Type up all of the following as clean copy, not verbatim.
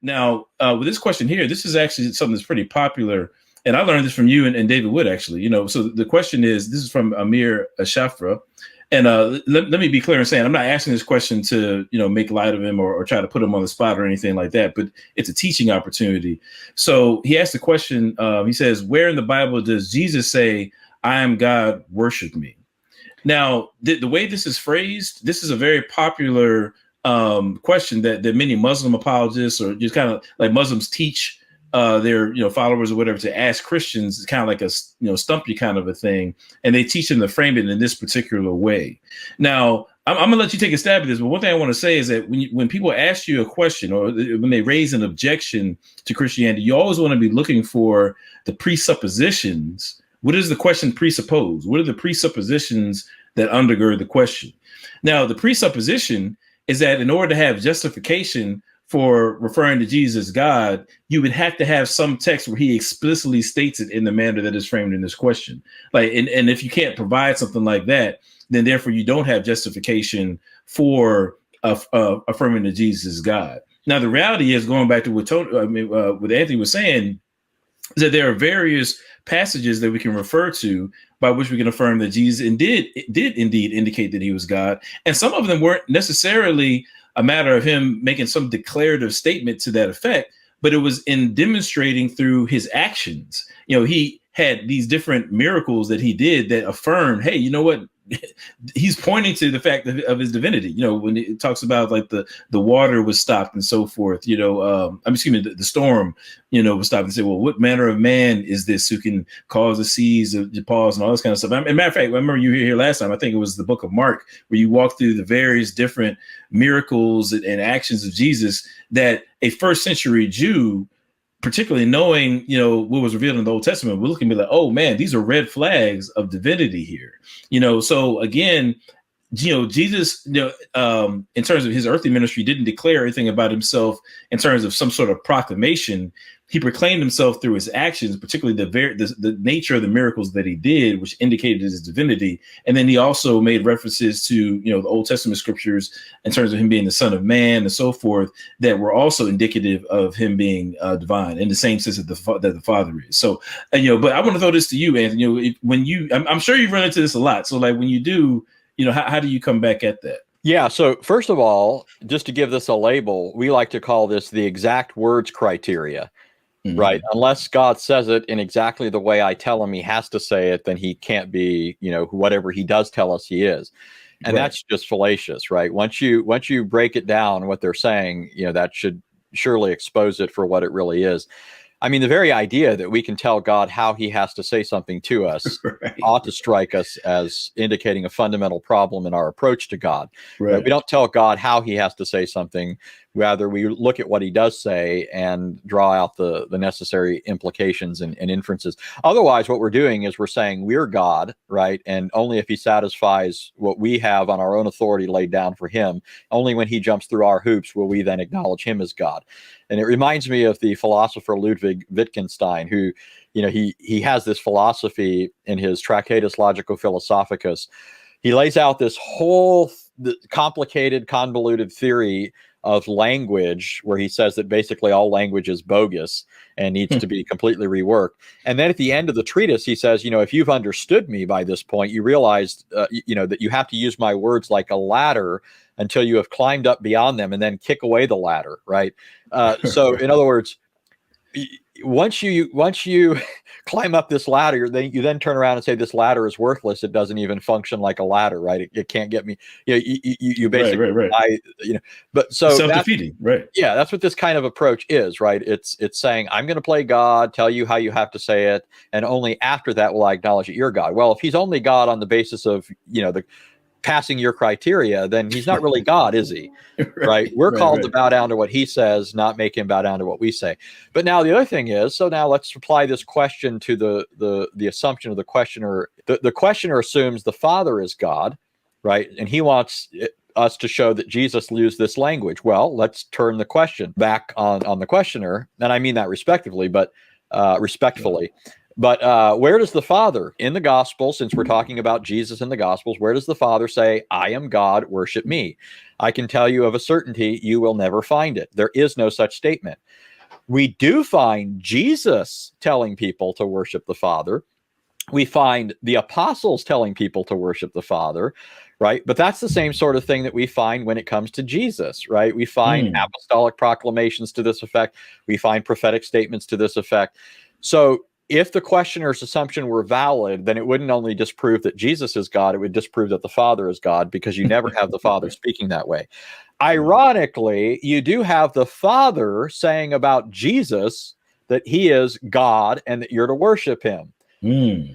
Now, with this question here, this is actually something that's pretty popular. And I learned this from you and David Wood, actually. So the question is, this is from Amir Ashafra. And let me be clear in saying, I'm not asking this question to, make light of him or try to put him on the spot or anything like that, but it's a teaching opportunity. So he asked the question, he says, where in the Bible does Jesus say, I am God, worship me? Now, the way this is phrased, this is a very popular question that many Muslim apologists or just kind of like Muslims teach their followers or whatever to ask Christians. It's kind of like a stump you kind of a thing, and they teach them to frame it in this particular way. Now, I'm gonna let you take a stab at this, but one thing I want to say is that when people ask you a question or when they raise an objection to Christianity, you always want to be looking for the presuppositions. What does the question presuppose? What are the presuppositions that undergird the question? Now, the presupposition is that in order to have justification for referring to Jesus as God, you would have to have some text where he explicitly states it in the manner that is framed in this question. And if you can't provide something like that, then therefore you don't have justification for affirming that Jesus is God. Now, the reality is, going back to what Anthony was saying, is that there are various passages that we can refer to by which we can affirm that Jesus did indeed indicate that he was God. And some of them weren't necessarily a matter of him making some declarative statement to that effect, but it was in demonstrating through his actions. He had these different miracles that he did that affirmed, hey, you know what? He's pointing to the fact of his divinity. When it talks about like the water was stopped and so forth, the storm, was stopped and said, well, what manner of man is this who can cause the seas to pause and all this kind of stuff? As a matter of fact, I remember you were here last time. I think it was the book of Mark, where you walk through the various different miracles and actions of Jesus that a first century Jew, particularly knowing, what was revealed in the Old Testament, we're looking at like, oh man, these are red flags of divinity here. So again, Jesus, in terms of his earthly ministry, didn't declare anything about himself in terms of some sort of proclamation. He proclaimed himself through his actions, particularly the nature of the miracles that he did, which indicated his divinity. And then he also made references to, the Old Testament scriptures in terms of him being the Son of Man and so forth, that were also indicative of him being divine in the same sense that the Father is. So, but I want to throw this to you, Anthony. I'm sure you've run into this a lot. So, like when you do, how do you come back at that? Yeah. So first of all, just to give this a label, we like to call this the exact words criteria. Mm-hmm. Right. Unless God says it in exactly the way I tell him he has to say it, then he can't be, whatever he does tell us he is. And right. That's just fallacious, right? Once you break it down, what they're saying, that should surely expose it for what it really is. I mean, the very idea that we can tell God how he has to say something to us right. ought to strike us as indicating a fundamental problem in our approach to God. Right. We don't tell God how he has to say something. Rather, we look at what he does say and draw out the necessary implications and inferences. Otherwise, what we're doing is we're saying we're God, right? And only if he satisfies what we have on our own authority laid down for him, only when he jumps through our hoops will we then acknowledge him as God. And it reminds me of the philosopher Ludwig Wittgenstein, who, he has this philosophy in his Tractatus Logico Philosophicus. He lays out this whole complicated, convoluted theory of language, where he says that basically all language is bogus and needs to be completely reworked. And then at the end of the treatise, he says, if you've understood me by this point, you realize, that you have to use my words like a ladder until you have climbed up beyond them and then kick away the ladder, right? So in other words, once you climb up this ladder, you then turn around and say this ladder is worthless. It doesn't even function like a ladder, right? It can't get me. You basically, right. But so self-defeating, right? Yeah, that's what this kind of approach is, right? It's saying I'm going to play God, tell you how you have to say it, and only after that will I acknowledge that you're God. Well, if he's only God on the basis of the passing your criteria, then he's not really God, is he? Right? We're called to bow down to what he says, not make him bow down to what we say. But now the other thing is, so now let's apply this question to the assumption of the questioner. The questioner assumes the Father is God, right? And he wants us to show that Jesus used this language. Well, let's turn the question back on the questioner, and I mean that respectively, but respectfully. But where does the Father in the gospel, since we're talking about Jesus in the gospels, where does the Father say, I am God, worship me? I can tell you of a certainty, you will never find it. There is no such statement. We do find Jesus telling people to worship the Father. We find the apostles telling people to worship the Father, right? But that's the same sort of thing that we find when it comes to Jesus, right? We find apostolic proclamations to this effect. We find prophetic statements to this effect. So if the questioner's assumption were valid, then it wouldn't only disprove that Jesus is God, it would disprove that the Father is God, because you never have the Father speaking that way. Ironically, you do have the Father saying about Jesus that he is God and that you're to worship him.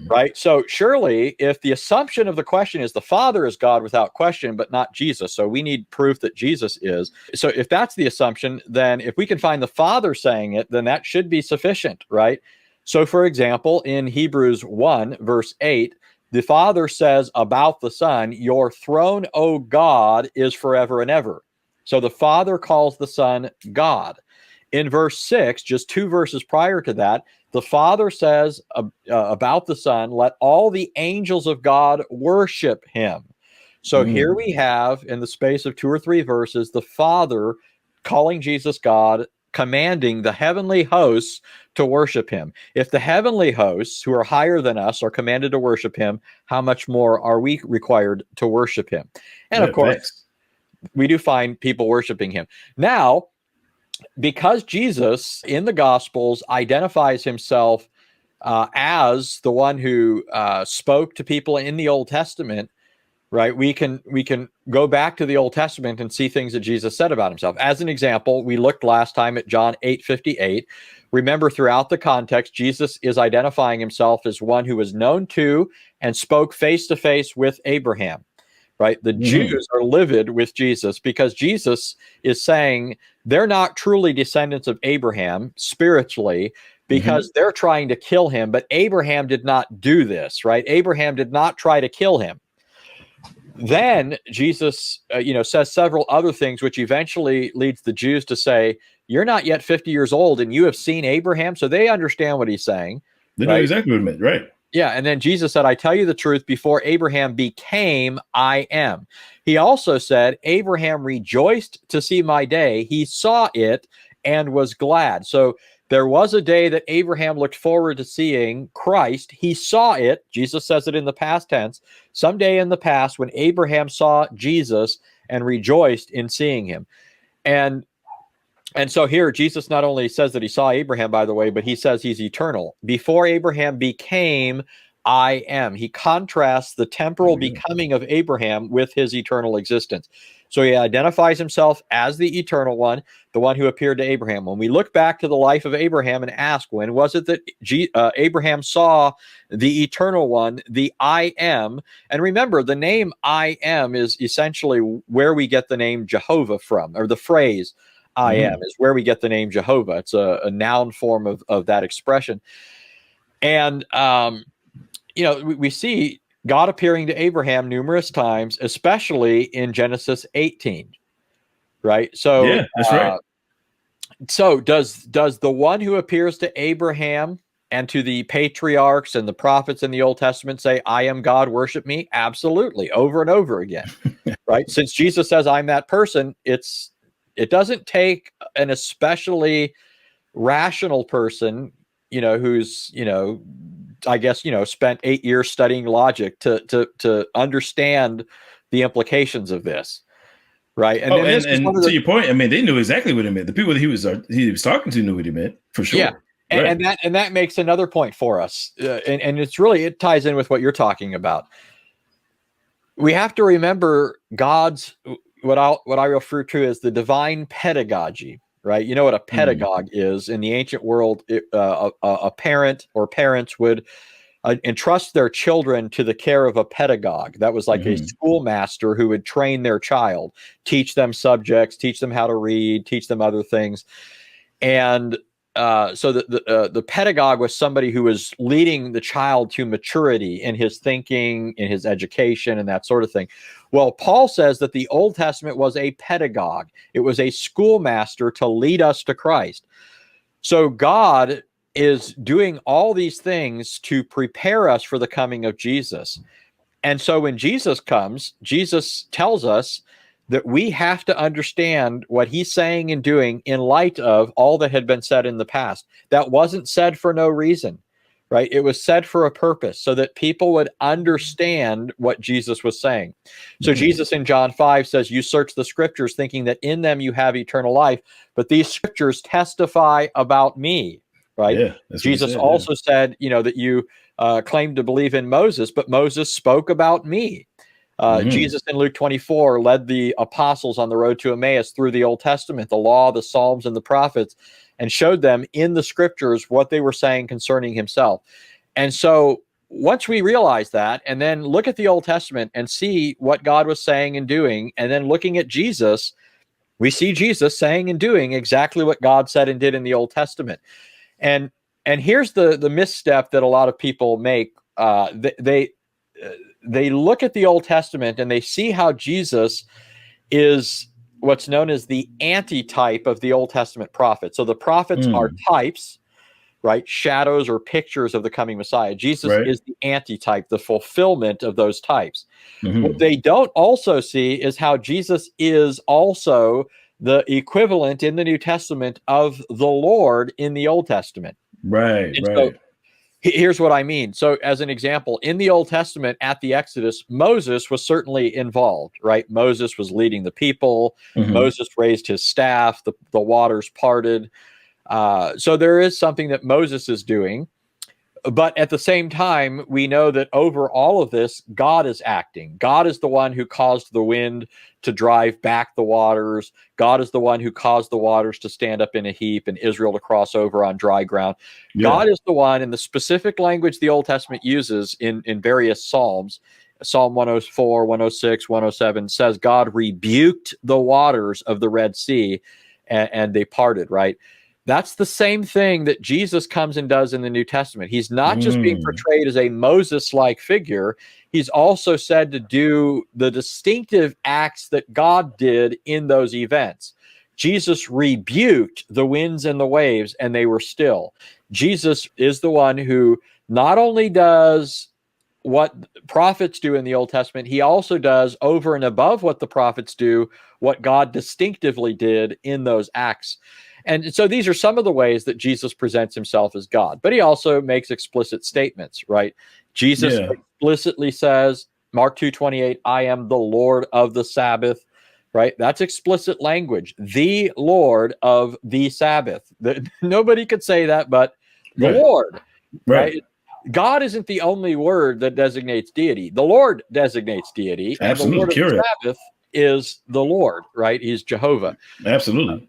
Right? So surely if the assumption of the question is the Father is God without question, but not Jesus, so we need proof that Jesus is. So if that's the assumption, then if we can find the Father saying it, then that should be sufficient, right? So for example, in Hebrews 1 verse 8, the Father says about the Son, your throne, O God, is forever and ever. So the Father calls the Son God. In verse 6, just 2 verses prior to that, the Father says about the Son, let all the angels of God worship him. So here we have, in the space of 2 or 3 verses, the Father calling Jesus God, commanding the heavenly hosts to worship him. If the heavenly hosts, who are higher than us, are commanded to worship him, how much more are we required to worship him? And of course, we do find people worshiping him. Now, because Jesus in the Gospels identifies himself as the one who spoke to people in the Old Testament, right? We can go back to the Old Testament and see things that Jesus said about himself. As an example, we looked last time at John 8:58. Remember, throughout the context, Jesus is identifying himself as one who was known to and spoke face to face with Abraham. Right? The Jews are livid with Jesus because Jesus is saying they're not truly descendants of Abraham spiritually because they're trying to kill him. But Abraham did not do this, right? Abraham did not try to kill him. Then Jesus, says several other things, which eventually leads the Jews to say, you're not yet 50 years old and you have seen Abraham. So they understand what he's saying. They know exactly what it meant, right? Yeah, and then Jesus said, I tell you the truth, before Abraham became, I am. He also said, Abraham rejoiced to see my day. He saw it and was glad. So there was a day that Abraham looked forward to seeing Christ. He saw it. Jesus says it in the past tense. Someday in the past when Abraham saw Jesus and rejoiced in seeing him. And so here, Jesus not only says that he saw Abraham, by the way, but he says he's eternal. Before Abraham became, I am. He contrasts the temporal becoming of Abraham with his eternal existence. So he identifies himself as the eternal one, the one who appeared to Abraham. When we look back to the life of Abraham and ask, when was it that Abraham saw the eternal one, the I am? And remember, the name I am is essentially where we get the name Jehovah from, or the phrase I am is where we get the name Jehovah. It's a noun form of that expression. And, we see God appearing to Abraham numerous times, especially in Genesis 18, right? So, yeah, that's right. So does the one who appears to Abraham and to the patriarchs and the prophets in the Old Testament say, I am God, worship me? Absolutely, over and over again, right? Since Jesus says, I'm that person, it doesn't take an especially rational person, who's, I guess, spent 8 years studying logic to understand the implications of this. Right. And to your point, I mean, they knew exactly what it meant. The people that he was talking to knew what he meant, for sure. Yeah. And that makes another point for us. And it ties in with what you're talking about. We have to remember God's what I refer to as the divine pedagogy, right? You know what a pedagogue is in the ancient world. A parent or parents would entrust their children to the care of a pedagogue. That was like a schoolmaster who would train their child, teach them subjects, teach them how to read, teach them other things. And so the pedagogue was somebody who was leading the child to maturity in his thinking, in his education, and that sort of thing. Well, Paul says that the Old Testament was a pedagogue. It was a schoolmaster to lead us to Christ. So God is doing all these things to prepare us for the coming of Jesus. And so when Jesus comes, Jesus tells us that we have to understand what he's saying and doing in light of all that had been said in the past. That wasn't said for no reason, right? It was said for a purpose, so that people would understand what Jesus was saying. So Jesus in John 5 says, you search the scriptures thinking that in them you have eternal life, but these scriptures testify about me, right? Yeah, Jesus also said, that you claim to believe in Moses, but Moses spoke about me. Jesus in Luke 24 led the apostles on the road to Emmaus through the Old Testament, the law, the Psalms, and the prophets, and showed them in the scriptures what they were saying concerning himself. And so once we realize that, and then look at the Old Testament and see what God was saying and doing, and then looking at Jesus, we see Jesus saying and doing exactly what God said and did in the Old Testament. And here's the misstep that a lot of people make. They look at the Old Testament and they see how Jesus is what's known as the antitype of the Old Testament prophets. So the prophets are types, right? Shadows or pictures of the coming Messiah. Jesus is the antitype, the fulfillment of those types. What they don't also see is how Jesus is also the equivalent in the New Testament of the Lord in the Old Testament. Right. So here's what I mean. So as an example, in the Old Testament at the Exodus, Moses was certainly involved, right? Moses was leading the people. Moses raised his staff. The waters parted. So there is something that Moses is doing. But at the same time, we know that over all of this, God is acting. God is the one who caused the wind to drive back the waters. God is the one who caused the waters to stand up in a heap and Israel to cross over on dry ground. God is the one, in the specific language the Old Testament uses in various Psalms. Psalm 104, 106, 107 says God rebuked the waters of the Red Sea and they parted, right? That's the same thing that Jesus comes and does in the New Testament. He's not just being portrayed as a Moses-like figure. He's also said to do the distinctive acts that God did in those events. Jesus rebuked the winds and the waves, and they were still. Jesus is the one who not only does what prophets do in the Old Testament, he also does, over and above what the prophets do, what God distinctively did in those acts. And so these are some of the ways that Jesus presents himself as God, but he also makes explicit statements, right? Jesus explicitly says, Mark 2:28, I am the Lord of the Sabbath, right? That's explicit language. The Lord of the Sabbath. Nobody could say that, but the Lord, right? God isn't the only word that designates deity. The Lord designates deity. Absolutely. And the Lord of the Sabbath is the Lord, right? He's Jehovah. Absolutely.